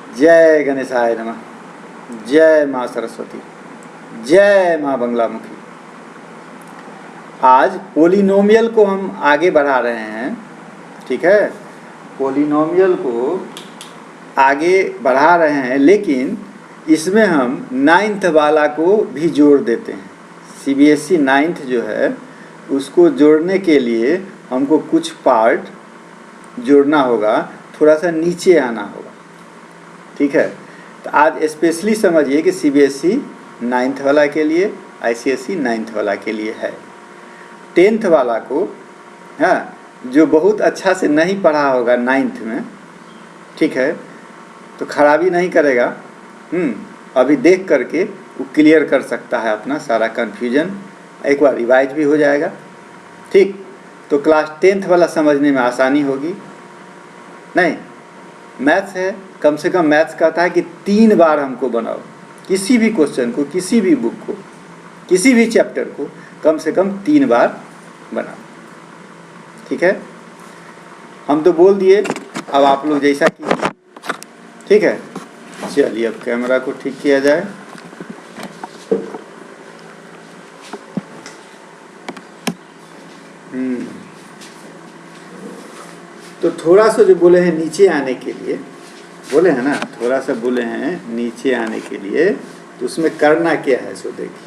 जय गणेशाय नमः। जय माँ सरस्वती। जय माँ बंगलामुखी। आज पोलिनोमियल को हम आगे बढ़ा रहे हैं, ठीक है। पोलिनोमियल को आगे बढ़ा रहे हैं, लेकिन इसमें हम 9th वाला को भी जोड़ देते हैं। सीबीएसई 9th जो है उसको जोड़ने के लिए हमको कुछ पार्ट जोड़ना होगा, थोड़ा सा नीचे आना होगा, ठीक है। तो आज स्पेशली समझिए कि सीबीएसई 9th वाला के लिए, आईसीएसई 9th वाला के लिए है। 10th वाला को, हाँ, जो बहुत अच्छा से नहीं पढ़ा होगा 9th में, ठीक है, तो खराबी नहीं करेगा। अभी देख करके वो क्लियर कर सकता है अपना सारा कन्फ्यूजन, एक बार रिवाइज भी हो जाएगा, ठीक। तो क्लास 10th वाला समझने में आसानी होगी। नहीं, मैथ्स है, कम से कम मैथ्स कहता है कि 3 बार हमको बनाओ, किसी भी क्वेश्चन को, किसी भी बुक को, किसी भी चैप्टर को कम से कम 3 बार बनाओ, ठीक है। हम तो बोल दिए, अब आप लोग जैसा कीजिए, ठीक है। चलिए अब कैमरा को ठीक किया जाए। तो थोड़ा सा जो बोले हैं नीचे आने के लिए, बोले हैं ना, थोड़ा सा बोले हैं नीचे आने के लिए, तो उसमें करना क्या है सो देखिए।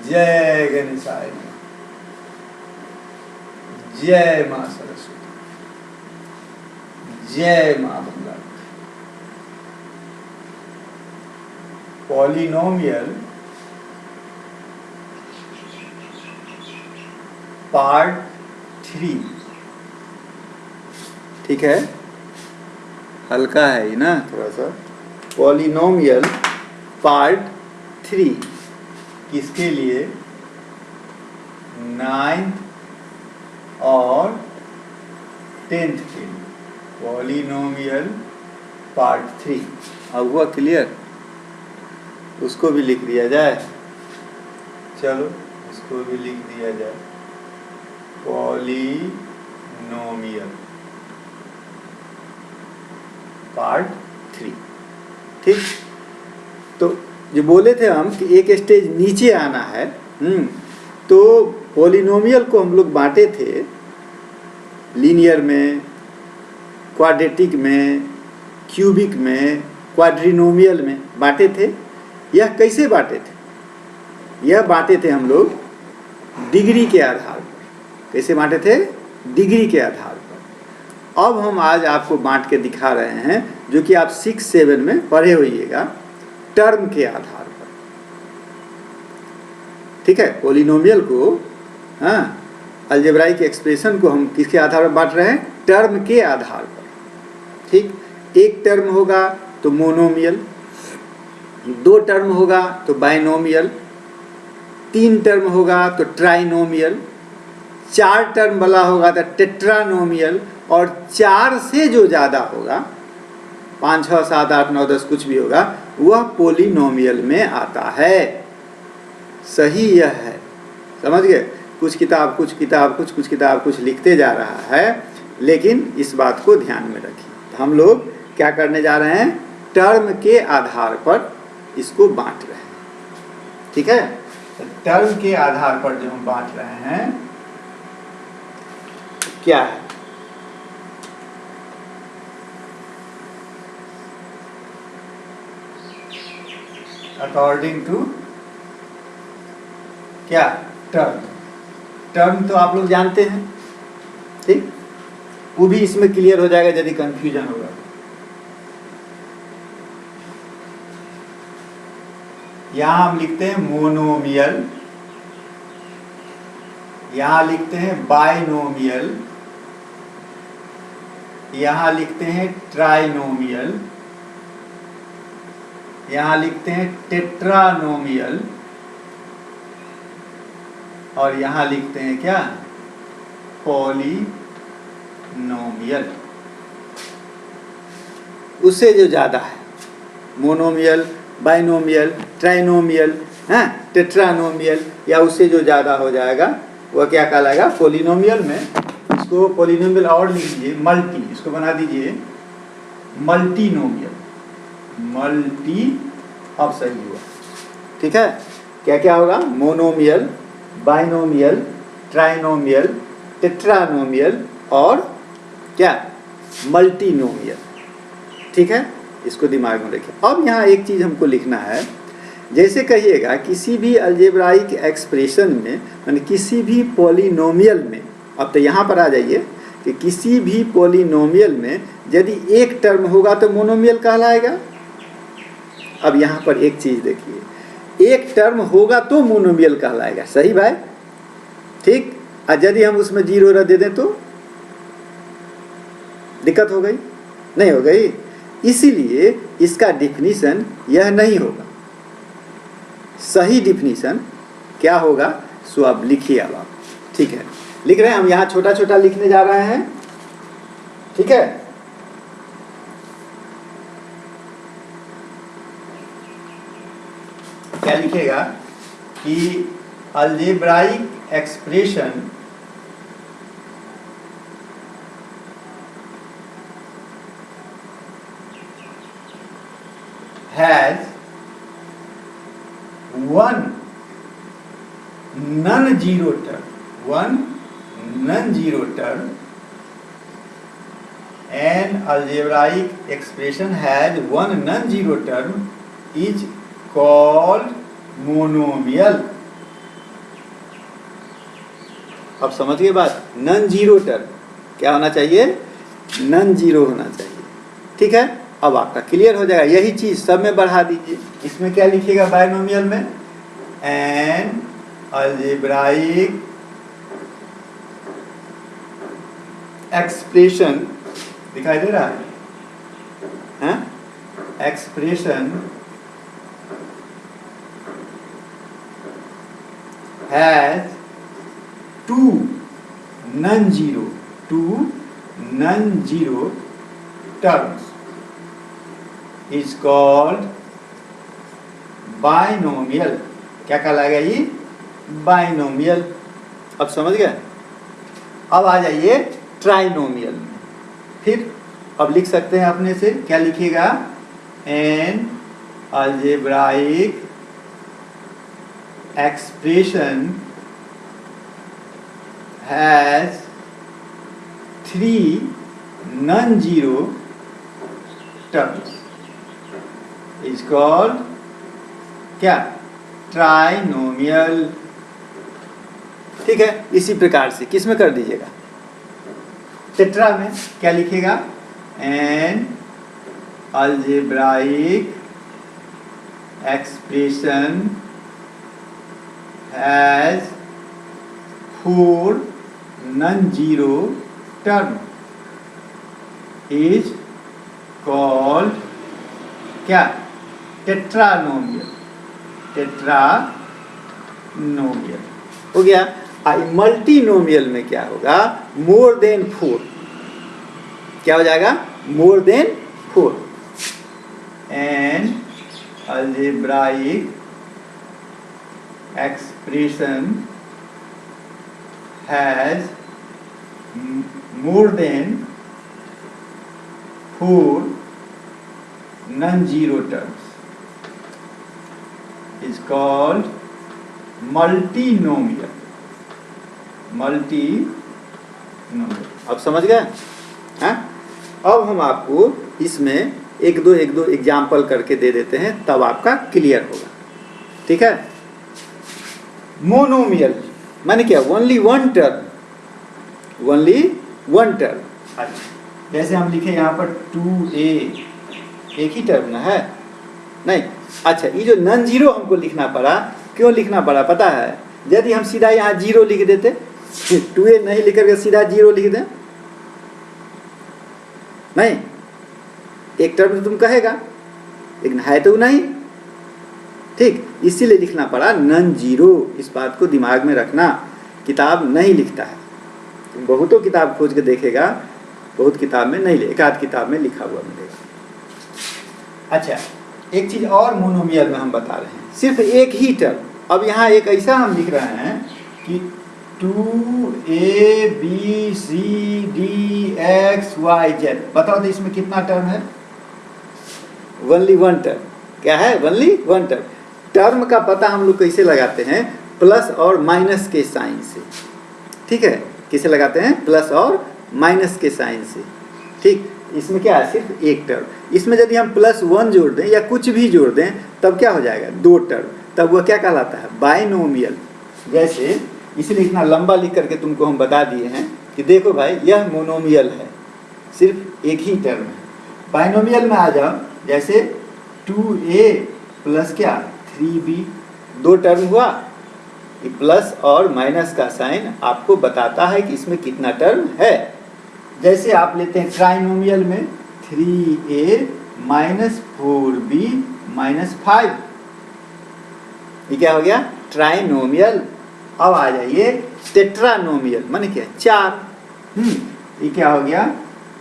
जय गणेशाय, जय माँ सरस्वती, जय माँ बंगला। पॉलिनोमियल पार्ट 3, ठीक है। हल्का है ही ना थोड़ा सा। पॉलिनोमियल पार्ट 3 किसके लिए? 9th और 10th के लिए। पॉलिनोमियल पार्ट 3 अब हुआ क्लियर? उसको भी लिख दिया जाए, चलो इसको भी लिख दिया जाए। पॉलिनोमियल पार्ट 3, ठीक। तो जो बोले थे हम कि एक स्टेज नीचे आना है, तो पॉलिनोमियल को हम लोग बांटे थे लीनियर में, क्वाड्रेटिक में, क्यूबिक में, क्वाड्रिनोमियल में बांटे थे। यह कैसे बांटे थे? यह बांटे थे हम लोग डिग्री के आधार पर। कैसे बांटे थे? डिग्री के आधार पर। अब हम आज आपको बांट के दिखा रहे हैं, जो कि आप 6-7 में पढ़े होइएगा, टर्म के आधार पर, ठीक है। पॉलिनोमियल को, हाँ, अलजेब्राइक एक्सप्रेशन को हम किसके आधार पर बांट रहे हैं? टर्म के आधार पर, ठीक। एक टर्म होगा तो मोनोमियल, 2 टर्म होगा तो बाइनोमियल, 3 टर्म होगा तो ट्राइनोमियल, 4 टर्म वाला होगा तो टेट्रानोमियल, और 4 से जो ज़्यादा होगा, 5, 6, 7, 8, 9, 10 कुछ भी होगा, वह पॉलिनोमियल में आता है। सही यह है, समझ गए? कुछ किताब कुछ लिखते जा रहा है, लेकिन इस बात को ध्यान में रखिए। तो हम लोग क्या करने जा रहे हैं? टर्म के आधार पर इसको बांट रहे हैं, ठीक है। तो टर्म के आधार पर जो हम बांट रहे हैं, क्या है? अकॉर्डिंग टू क्या? टर्म। टर्म तो आप लोग जानते हैं, ठीक। वो भी इसमें क्लियर हो जाएगा यदि कंफ्यूजन होगा। यहां हम लिखते हैं मोनोमियल, यहां लिखते हैं बाइनोमियल, यहां लिखते हैं ट्राइनोमियल, यहां लिखते हैं टेट्रानोमियल, और यहां लिखते हैं क्या? पॉलिनोमियल। उससे जो ज़्यादा है, मोनोमियल, बाइनोमियल, ट्राइनोमियल, हाँ, टेट्रानोमियल, या उससे जो ज़्यादा हो जाएगा वह क्या कहलाएगा? पॉलिनोमियल में इसको इसको पॉलिनोमियल और लिख लीजिए मल्टी, इसको बना दीजिए मल्टीनोमियल। मल्टी अब सही हुआ, ठीक है। क्या क्या होगा? मोनोमियल, बाइनोमियल, ट्राइनोमियल, टेट्रानोमियल और क्या? मल्टीनोमियल, ठीक है। इसको दिमाग में रखिए। अब यहाँ एक चीज़ हमको लिखना है, जैसे कहिएगा किसी भी अलजेब्राइक एक्सप्रेशन में, यानी किसी भी पॉलिनोमियल में, अब तो यहाँ पर आ जाइए कि किसी भी पॉलिनोमियल में यदि एक टर्म होगा तो मोनोमियल कहलाएगा। अब यहाँ पर एक चीज़ देखिए, एक टर्म होगा तो मोनोमियल कहलाएगा, सही भाई? ठीक। और यदि हम उसमें जीरो रख दे दें तो दिक्कत हो गई? नहीं हो गई। इसीलिए इसका डिफिनीशन यह नहीं होगा। सही डिफिनीशन क्या होगा? सो अब लिखिए। अब आप ठीक है, लिख रहे हैं। हम यहाँ छोटा छोटा लिखने जा रहे हैं, ठीक है। क्या लिखेगा कि algebraic expression has one non-zero term, an algebraic expression has one non-zero term is called monomial। अब समझिए बात, नन जीरो टर्म क्या होना चाहिए? नन जीरो होना चाहिए, ठीक है। अब आपका क्लियर हो जाएगा। यही चीज़ सब में बढ़ा दीजिए। इसमें क्या लिखिएगा बाइनोमियल में? एन अलजेब्राइक एक्सप्रेशन, दिखाई दे रहा है? Expression has two non zero terms is called binomial। क्या कहलाएगा ये? बाइनोमियल। अब समझ गए? अब आ जाइए ट्राइनोमियल में। फिर अब लिख सकते हैं अपने से, क्या लिखिएगा? An algebraic expression has three non zero terms is called क्या? ट्राइनोमियल, ठीक है। इसी प्रकार से किस में कर दीजिएगा? टेट्रा में क्या लिखेगा? An algebraic expression has four non zero term is called क्या? टेट्रानोमियल। हो गया। मल्टीनोमियल में क्या होगा? More than four. क्या हो जाएगा? More than four. An algebraic expression has more than four non-zero terms is called multinomial। अब समझ गए? हैं? अब हम आपको इसमें एक दो एग्जाम्पल करके दे देते हैं, तब आपका क्लियर होगा, ठीक है। मोनोमियल माने क्या? Only one term. अच्छा, जैसे हम लिखे यहाँ पर 2a, एक ही टर्म ना है? नहीं। अच्छा, ये जो नॉन जीरो हमको लिखना पड़ा, क्यों लिखना पड़ा पता है? यदि हम सीधा यहाँ जीरो लिख देते, 2a नहीं लिख करके सीधा जीरो लिख दें, नहीं, एक टर्म तो तुम कहेगा, लेकिन है तो नहीं, ठीक। इसीलिए लिखना पड़ा नॉन जीरो। इस बात को दिमाग में रखना। किताब नहीं लिखता है, तुम बहुतों किताब खोज के देखेगा, बहुत किताब में नहीं, एक आध किताब में लिखा हुआ मिलेगा। अच्छा, एक चीज़ और मोनोमियल में हम बता रहे हैं, सिर्फ एक ही टर्म। अब यहाँ एक ऐसा हम लिख रहे हैं कि 2a A B C D X Y Z, बताओ तो इसमें कितना टर्म है? Only one term. क्या है? Only one term. टर्म का पता हम लोग कैसे लगाते हैं? प्लस और माइनस के साइन से। ठीक है, किसे लगाते हैं? प्लस और माइनस के साइन से। ठीक, इसमें क्या है? सिर्फ एक टर्म। इसमें यदि हम +1 जोड़ दें या कुछ भी जोड़ दें तब क्या हो जाएगा? 2 टर्म। तब वह क्या कहलाता है? बाइनोमियल। जैसे इसलिए इतना लंबा लिख करके तुमको हम बता दिए हैं कि देखो भाई, यह मोनोमियल है, सिर्फ एक ही टर्म है। बाइनोमियल में आ जाओ, जैसे 2a प्लस क्या 3b, 2 टर्म हुआ। ये प्लस और माइनस का साइन आपको बताता है कि इसमें कितना टर्म है। जैसे आप लेते हैं ट्राइनोमियल में 3a माइनस 4b माइनस 5, ये क्या हो गया? ट्राइनोमियल। अब आ जाइए टेट्रानोमियल, माने क्या? 4। ये क्या हो गया?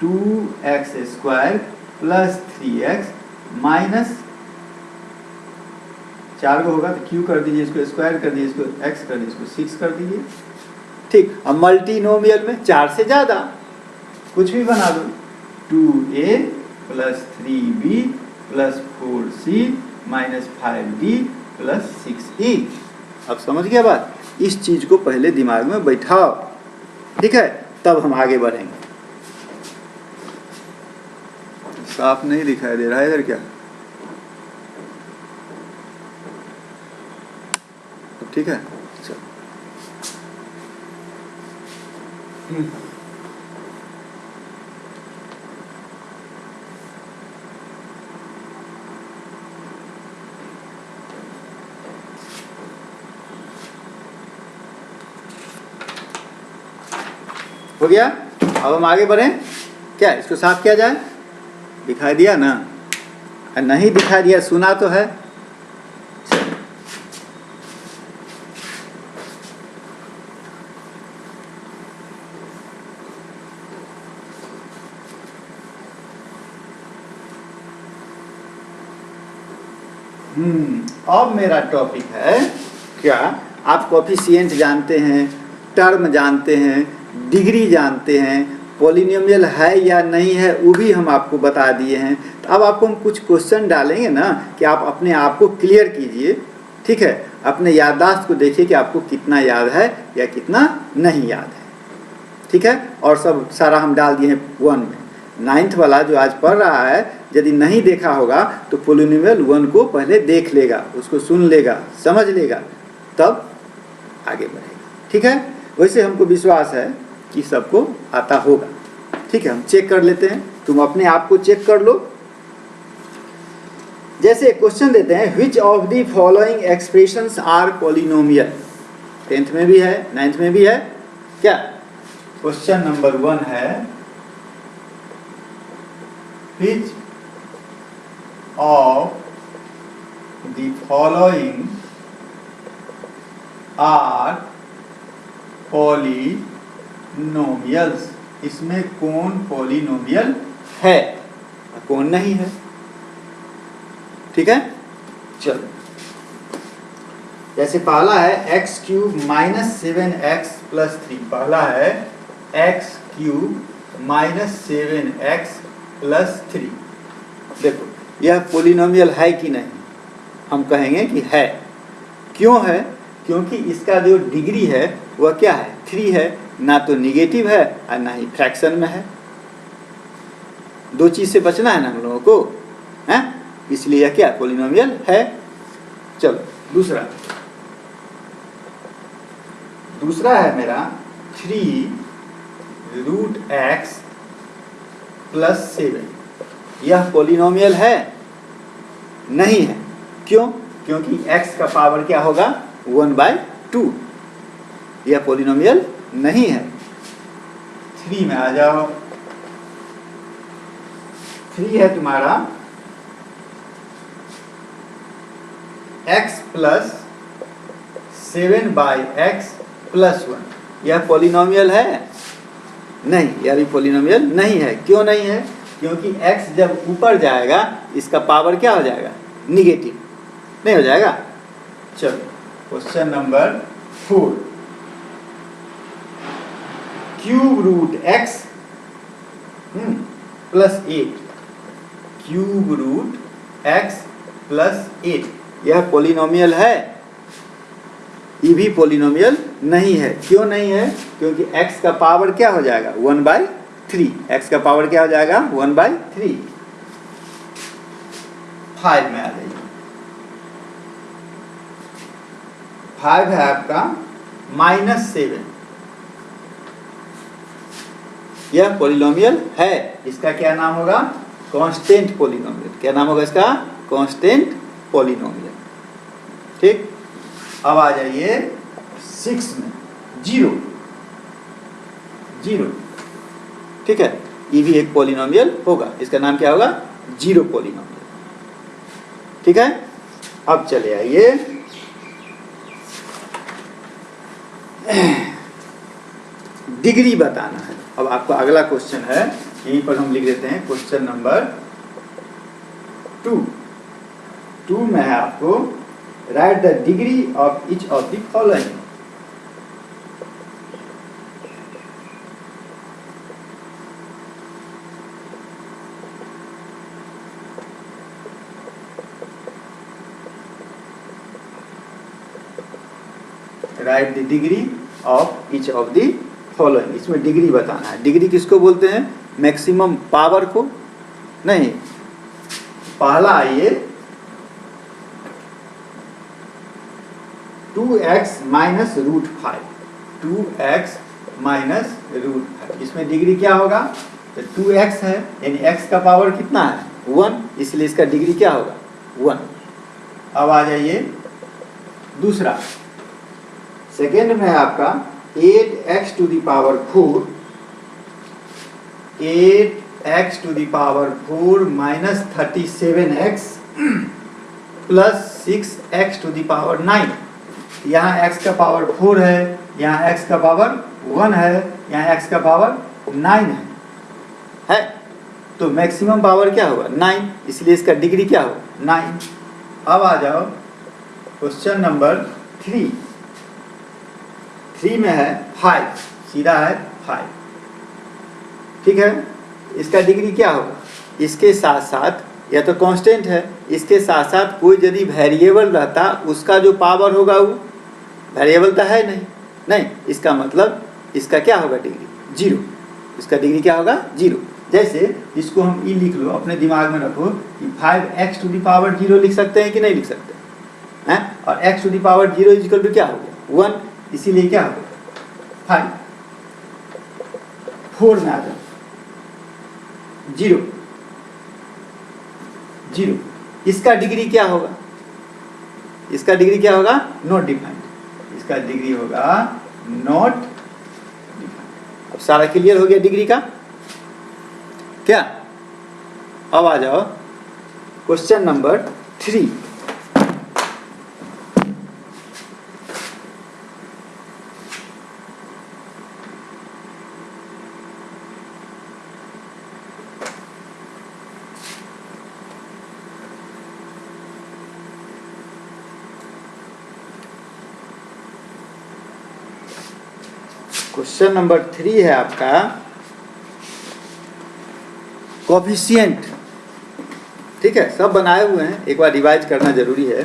2x² प्लस 3x माइनस 4 को होगा तो q कर दीजिए, इसको स्क्वायर कर दीजिए, इसको x कर दीजिए, इसको 6 कर दीजिए। ठीक, अब मल्टीनोमियल में 4 से ज़्यादा कुछ भी बना दो, 2a plus 3b plus 4c minus 5d plus 6e। अब समझ गया बात? इस चीज़ को पहले दिमाग में बैठाओ, ठीक है, तब हम आगे बढ़ेंगे। साफ नहीं दिखाई दे रहा है इधर क्या? ठीक है, चलो। हो गया? अब हम आगे बढ़ें क्या? इसको साफ किया जाए। दिखाई दिया ना? नहीं दिखाई दिया, सुना तो है। अब मेरा टॉपिक है क्या? आप कोफिशिएंट जानते हैं, टर्म जानते हैं, डिग्री जानते हैं, पॉलिनोमियल है या नहीं है वो भी हम आपको बता दिए हैं। तो अब आपको हम कुछ क्वेश्चन डालेंगे ना कि आप अपने आप को क्लियर कीजिए। ठीक है, अपने याददाश्त को देखिए कि आपको कितना याद है या कितना नहीं याद है। ठीक है, और सब सारा हम डाल दिए हैं 1 में। 9th वाला जो आज पढ़ रहा है, यदि नहीं देखा होगा तो पॉलिनोमियल 1 को पहले देख लेगा, उसको सुन लेगा, समझ लेगा, तब आगे बढ़ेगा। ठीक है, वैसे हमको विश्वास है कि सबको आता होगा। ठीक है, हम चेक कर लेते हैं, तुम अपने आप को चेक कर लो। जैसे एक क्वेश्चन देते हैं, which of the following expressions are polynomial. 10th में भी है, 9th में भी है क्या? क्वेश्चन नंबर 1 है, which of the following are polynomials। इसमें कौन पॉलिनोमियल है, कौन नहीं है? ठीक है, चलो। जैसे पहला है x³ माइनस 7x प्लस 3। पहला है x³ माइनस 7x प्लस 3। देखो यह पॉलिनोमियल है कि नहीं? हम कहेंगे कि है। क्यों है? क्योंकि इसका जो डिग्री है वह क्या है? 3 है, ना तो निगेटिव है और ना ही फ्रैक्शन में है। 2 चीज़ से बचना है ना हम लोगों को, हैं? इसलिए यह क्या पॉलिनोमियल है। चलो दूसरा है मेरा 3√x प्लस 7। यह पॉलिनोमियल है? नहीं है। क्यों? क्योंकि x का पावर क्या होगा? 1/2। यह पॉलिनोमियल नहीं है। 3 में आ जाओ। 3 है तुम्हारा x प्लस 7/x प्लस 1। यह पॉलिनोमियल है? नहीं, यह भी पॉलिनोमियल नहीं है। क्यों नहीं है? क्योंकि x जब ऊपर जाएगा इसका पावर क्या हो जाएगा? निगेटिव, नहीं हो जाएगा। चलो question number 4, cube root X plus 8, cube root X plus 8, यह पॉलिनोमियल है? ये भी पॉलिनोमियल नहीं है। क्यों नहीं है? क्योंकि x का पावर क्या हो जाएगा 1/3, x का पावर क्या हो जाएगा 1/3। 5 में आ जाइए, 5 है आपका -7, यह पॉलिनोमियल है। इसका क्या नाम होगा? Constant polynomial. क्या नाम होगा इसका? Constant polynomial. ठीक, अब आ जाइए 6 में, 0 0। ठीक है, ये भी एक पॉलिनोमियल होगा। इसका नाम क्या होगा? 0 पॉलिनोमियल। ठीक है, अब चले आइए डिग्री बताना है। अब आपको अगला क्वेश्चन है, यहीं पर हम लिख देते हैं क्वेश्चन नंबर 2 में है आपको right the degree of each of the following. Right the degree of each of the following. इसमें डिग्री बताना है। डिग्री किसको बोलते हैं? मैक्सिमम पावर को? नहीं, पहला आइए 2x minus root 5, 2x minus root 5, इसमें डिग्री क्या होगा? तो 2x है, यानी x का पावर कितना है 1, इसलिए इसका डिग्री क्या होगा 1। अब आ जाइए दूसरा, सेकेंड में है आपका 8x to the power 4, 8x to the power 4 minus 37x plus 6x to the power 9। यहाँ x का पावर 4 है, यहाँ x का पावर 1 है, यहाँ x का पावर 9 है? तो मैक्सिमम पावर क्या होगा 9, इसलिए इसका डिग्री क्या होगा 9। अब आ जाओ क्वेश्चन नंबर 3 में है 5, सीधा है 5। ठीक है, इसका डिग्री क्या होगा? इसके साथ साथ, या तो कांस्टेंट है, इसके साथ साथ कोई यदि वेरिएबल रहता उसका जो पावर होगा वो वेरिएबल तो है नहीं, इसका मतलब इसका क्या होगा डिग्री 0। इसका डिग्री क्या होगा 0। जैसे इसको हम ई लिख लो, अपने दिमाग में रखो कि 5x टू द पावर 0 लिख सकते हैं कि नहीं लिख सकते हैं? और x to the power 0 equal to क्या हो गया 1, इसीलिए क्या होगा 5। 4 में आ जाओ 0 0, इसका डिग्री क्या होगा? इसका डिग्री क्या होगा? Not defined. इसका डिग्री होगा नॉट डिफाइंड। अब सारा क्लियर हो गया डिग्री का क्या? अब आ जाओ क्वेश्चन नंबर 3। क्वेश्चन नंबर 3 है आपका कोफिशिएंट। ठीक है, सब बनाए हुए हैं, एक बार रिवाइज करना जरूरी है।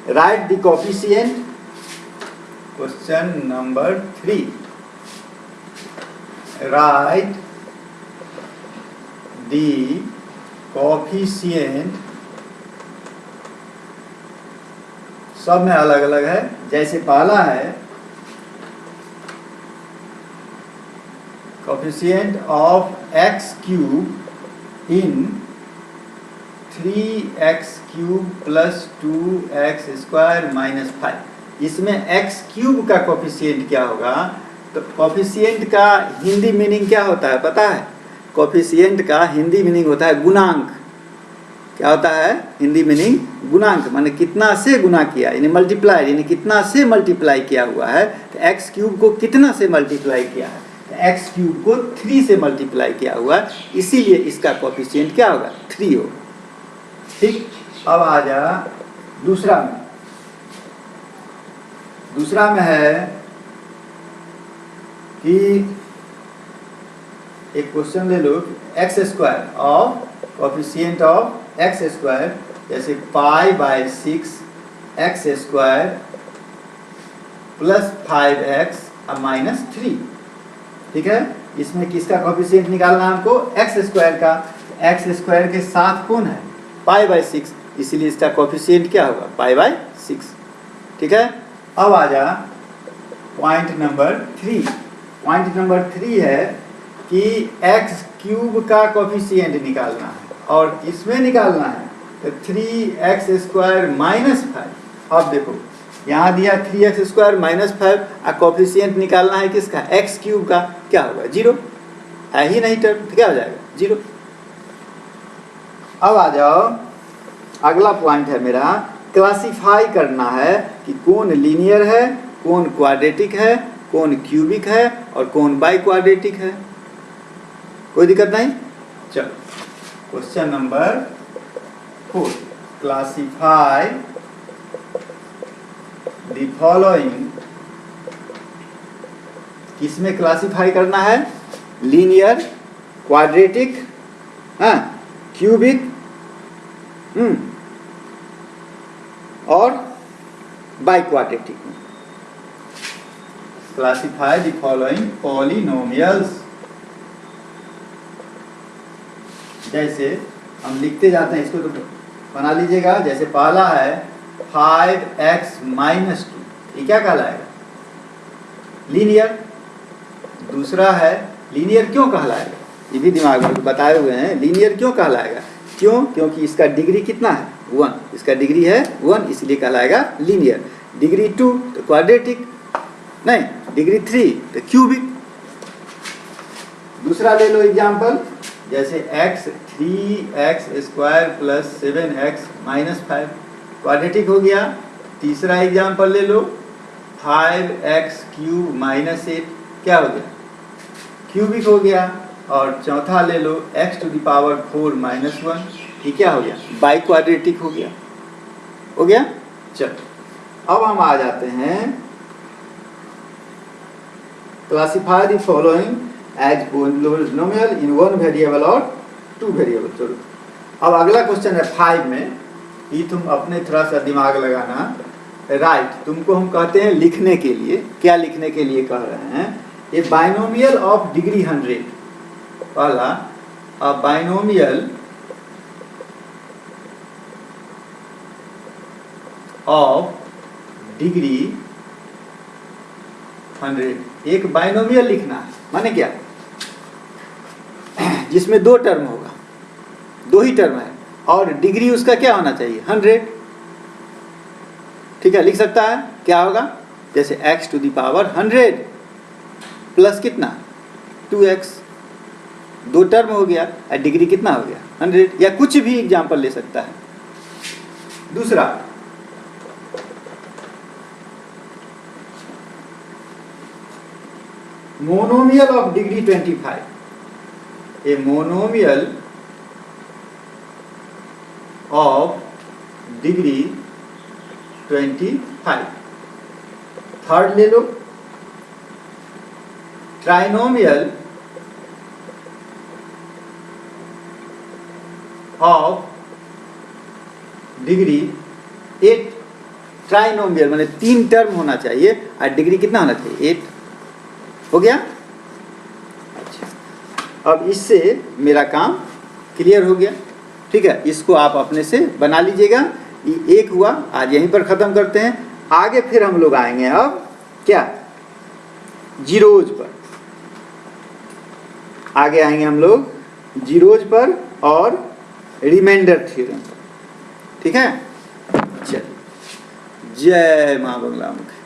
Right the coefficient, question number 3, right the coefficient, सब में अलग अलग है। जैसे पहला है coefficient of x cube in 3x cube plus 2x square minus 5। इसमें x क्यूब का कोफिशिएंट क्या होगा? तो कोफिशिएंट का हिंदी मीनिंग क्या होता है पता है? कोफिशिएंट का हिंदी मीनिंग होता है गुणांक। क्या होता है हिंदी मीनिंग? गुणांक, माने कितना से गुना किया, यानी मल्टीप्लाई, यानी कितना से मल्टीप्लाई किया हुआ है। तो x क्यूब को कितना से मल्टीप्लाई किया है? एक्स क्यूब को 3 से मल्टीप्लाई किया हुआ, इसीलिए इसका कोफिशिएंट क्या होगा 3 होगा। ठीक, अब आ जा दूसरा में। दूसरा में है कि एक क्वेश्चन ले लो, X square of coefficient of X square, जैसे pi by 6 X square plus 5x अब माइनस 3। ठीक है, इसमें किसका कोफिशिएंट निकालना है हमको? एक्स स्क्वायर का। एक्स स्क्वायर के साथ कौन है? पाई बाय 6, इसीलिए इसका कोफिशिएंट क्या होगा? पाई बाय 6। ठीक है, अब आ जा पॉइंट नंबर 3। पॉइंट नंबर 3 है कि एक्स क्यूब का कोफिशिएंट निकालना है और इसमें निकालना है तो 3x स्क्वायर माइनस 5। अब देखो यहाँ दिया 3x स्क्वायर माइनस 5 और कोफिशिएंट निकालना है किसका? एक्स क्यूब का। क्या होगा? 0 है ही नहीं टर्म, तो क्या हो जाएगा? 0। अब आ जाओ, अगला पॉइंट है मेरा, क्लासिफाई करना है कि कौन लीनियर है, कौन क्वाड्रेटिक है, कौन क्यूबिक है और कौन बाई क्वाड्रेटिक है। कोई दिक्कत नहीं? चलो question number 4, classify the following. किसमें क्लासिफाई करना है? लीनियर, क्वाड्रेटिक, हाँ, क्यूबिक और बाई क्वाड्रेटिक में। Classify the following polynomials. जैसे हम लिखते जाते हैं, इसको तो बना लीजिएगा। जैसे पहला है 5x माइनस 2, ये क्या कहलाएगा? लीनियर। दूसरा है, लीनियर क्यों कहलाएगा? ये भी दिमाग में बताए हुए हैं, लीनियर क्यों कहलाएगा? क्यों? क्योंकि इसका डिग्री कितना है? 1। इसका डिग्री है 1, इसलिए कहलाएगा लीनियर। डिग्री 2 तो क्वाड्रेटिक, नहीं, डिग्री 3 तो क्यूबिक। दूसरा ले लो एग्जाम्पल, जैसे x 3x square plus 7x minus 5, quadratic हो गया। तीसरा एग्जाम्पल ले लो, 5x क्यूब माइनस 8, क्या हो गया? क्यूबिक हो गया। और चौथा ले लो, x to the power 4 minus 1, ये क्या हो गया? बाई क्वाड्रेटिक हो गया। हो गया? चलो अब हम आ जाते हैं, classify the following as polynomial in 1 variable और 2 वेरिएबल। चलो अब अगला क्वेश्चन है 5 में, ये तुम अपने थोड़ा सा दिमाग लगाना। राइट, तुमको हम कहते हैं लिखने के लिए, क्या लिखने के लिए कह रहे हैं? ए बाइनोमियल ऑफ डिग्री 100। पहला, अ बाइनोमियल ऑफ डिग्री 100। एक बाइनोमियल लिखना है, माने क्या? जिसमें 2 टर्म होगा, 2 ही टर्म है और डिग्री उसका क्या होना चाहिए? 100। ठीक है, लिख सकता है क्या होगा? जैसे x to the power 100 plus कितना? 2x। 2 टर्म हो गया और डिग्री कितना हो गया? 100। या कुछ भी एग्जाम्पल ले सकता है। दूसरा, monomial of degree 25। A monomial of degree 25। Third ले लो, ट्राइनोमियल ऑफ डिग्री 8। ट्राइनोमियल माने 3 टर्म होना चाहिए और डिग्री कितना होना चाहिए? 8। हो गया? अच्छा, अब इससे मेरा काम क्लियर हो गया। ठीक है, इसको आप अपने से बना लीजिएगा। ये एक हुआ, आज यहीं पर ख़त्म करते हैं। आगे फिर हम लोग आएंगे अब क्या? जीरोज पर। आगे आएंगे हम लोग जीरोज पर और रिमाइंडर थ्योरम पर। ठीक है, चलिए, जय मां बंगला मुखी।